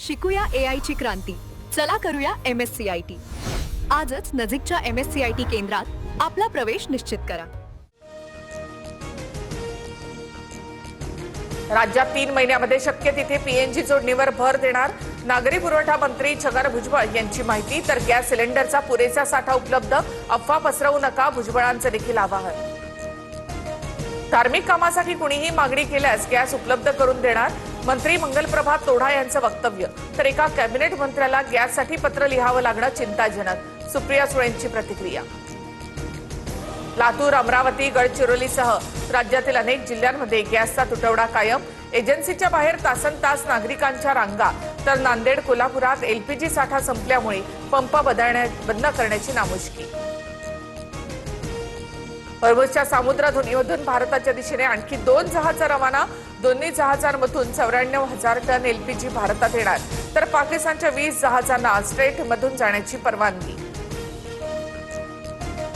शिकूया AI ची क्रांती. चला करूया MSCIT. आजच नजीकच्या MSCIT केंद्रात आपला प्रवेश निश्चित करा. राज्यात 3 महिन्यामध्ये शक्य तिथे पीएनजी जोडणीवर भर देणार नागरी पुरवठा मंत्री छगन भुजबळ यांची माहिती. तर गॅस सिलेंडरचा पुरेसा साठा उपलब्ध, अफवा पसरवू नका, भुजबळांचं देखील आवाहन. धार्मिक कामासाठी कुणीही मागणी केल्यास गॅस उपलब्ध करून देणार मंत्री मंगलप्रभात तोढा यांचं वक्तव्य. तर एका कॅबिनेट मंत्र्याला गॅससाठी पत्र लिहावं लागणं चिंताजनक, सुप्रिया सुळेंची प्रतिक्रिया. लातूर, अमरावती, गडचिरोलीसह राज्यातील अनेक जिल्ह्यांमध्ये गॅसचा तुटवडा कायम. एजन्सीच्या बाहेर तासनतास नागरिकांच्या रांगा. तर नांदेड, कोल्हापुरात एलपीजी साठा संपल्यामुळे पंप बंद करण्याची नामुष्की. हॉर्मुझच्या सामुद्र धुनीमधून भारताच्या दिशेने आणखी 2 जहाजं रवाना. दोन्ही जहाजांमधून 94,000 टन एलपीजी भारतात येणार. तर पाकिस्तानच्या 20 जहाजांना स्ट्रेटमधून जाण्याची परवानगी.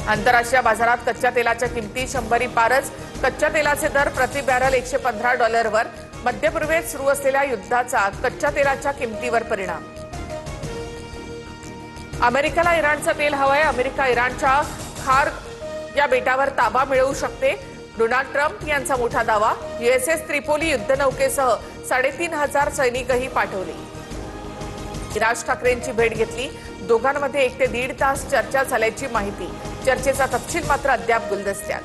आंतरराष्ट्रीय बाजारात कच्च्या तेलाच्या किमती 100 पारच. कच्च्या तेलाचे दर प्रति बॅरल $115वर. मध्य पूर्वेत सुरू असलेल्या युद्धाचा कच्च्या तेलाच्या किमतीवर परिणाम. अमेरिकेला इराणचं तेल हवंय. अमेरिका इराणच्या खार या बेटावर ताबा मिळवू शकते, डोनाल्ड ट्रम्प यांचा मोठा दावा. USS त्रिपोली युद्धनौकेसह 3,500 सैनिकही पाठवले. राज ठाकरेंची भेट घेतली. दोघांमध्ये 1 ते 1.5 तास चर्चा झाल्याची माहिती. चर्चेचा तपशील मात्र अद्याप गुलदस्त्यात.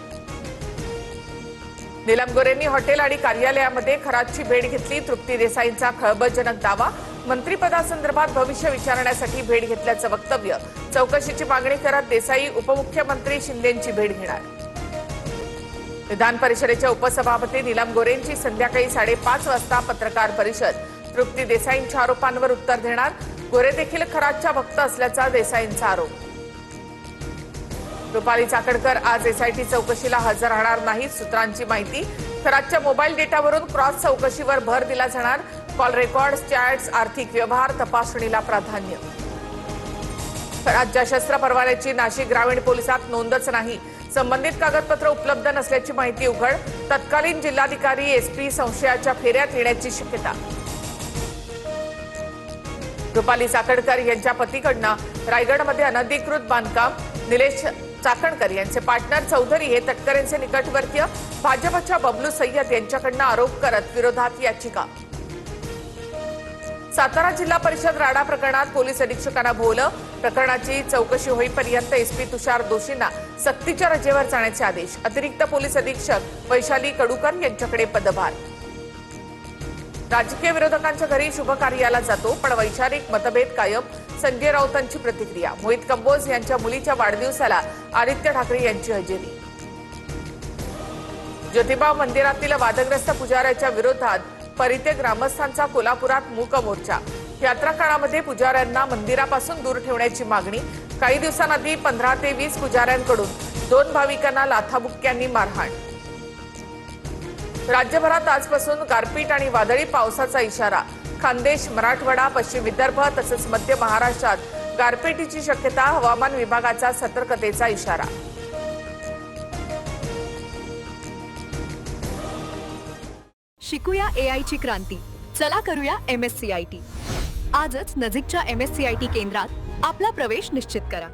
नीलम गोरेंनी हॉटेल आणि कार्यालयामध्ये खरातची भेट घेतली. तृप्ती देसाईंचा खळबळजनक दावा. मंत्रिपदासंदर्भात भविष्य विचारण्यासाठी भेट घेतल्याचं वक्तव्य. चौकशीची मागणी करत देसाई उपमुख्यमंत्री शिंदेंची भेट घेणार. विधान परिषदेच्या उपसभापती नीलम गोरेंची संध्याकाळी 5:30 वाजता पत्रकार परिषद. तृप्ती देसाईंच्या आरोपांवर उत्तर देणार. गोरे देखील खरातच्या भक्त असल्याचा देसाईंचा आरोप. रुपाली चाकणकर आज एसआयटी चौकशीला हजर राहणार नाहीत, सूत्रांची माहिती. खरातच्या मोबाईल डेटावरून क्रॉस चौकशीवर भर दिला जाणार. कॉल रेकॉर्ड्स, चॅट्स, आर्थिक व्यवहार तपासणीला प्राधान्य. खरातच्या शस्त्र परवान्याची नाशिक ग्रामीण पोलिसात नोंदच नाही. संबंधित कागदपत्र उपलब्ध नसल्याची माहिती उघड. तत्कालीन जिल्हाधिकारी, एसपी संशयाच्या फेऱ्यात येण्याची शक्यता. रुपाली चाकणकर यांच्या पतीकडनं रायगडमध्ये अनधिकृत बांधकाम. निलेश चाकणकर यांचे पार्टनर चौधरी हे तटकरेंचे निकटवर्तीय. भाजपच्या बबलू सय्यद यांच्याकडनं आरोप करत विरोधात याचिका. सातारा जिल्हा परिषद राडा प्रकरणात पोलीस अधीक्षकांना भोवलं. प्रकरणाची चौकशी होईपर्यंत एसपी तुषार दोशींना सक्तीच्या रजेवर जाण्याचे आदेश. अतिरिक्त पोलीस अधीक्षक वैशाली कडूकर यांच्याकडे पदभार. राजकीय विरोधकांच्या घरी शुभ कार्याला जातो, पण वैचारिक मतभेद कायम. संजय राऊतांची प्रतिक्रिया. मोहित कंबोज यांच्या मुलीच्या वाढदिवसाला आदित्य ठाकरे यांची हजेरी. ज्योतिबा मंदिरातील वादग्रस्त पुजाऱ्याच्या विरोधात परिते ग्रामस्थांचा कोल्हापुरात मूक मोर्चा. यात्रा काळामध्ये पुजाऱ्यांना मंदिरापासून दूर ठेवण्याची मागणी. काही दिवसांआधी 15 ते 20 पुजाऱ्यांकडून 2 भाविकांना लाथाबुक्क्यांनी मारहाण. राज्यभरात आजपासून गारपीट आणि वादळी पावसाचा इशारा. खानदेश, मराठवाडा, पश्चिम विदर्भ तसंच मध्य महाराष्ट्रात गारपीटीची शक्यता. हवामान विभागाचा सतर्कतेचा इशारा. शिकूया AI ची क्रांती. चला करूया MSCIT. आजच नजीकच्या MSCIT केंद्रात आपला प्रवेश निश्चित करा.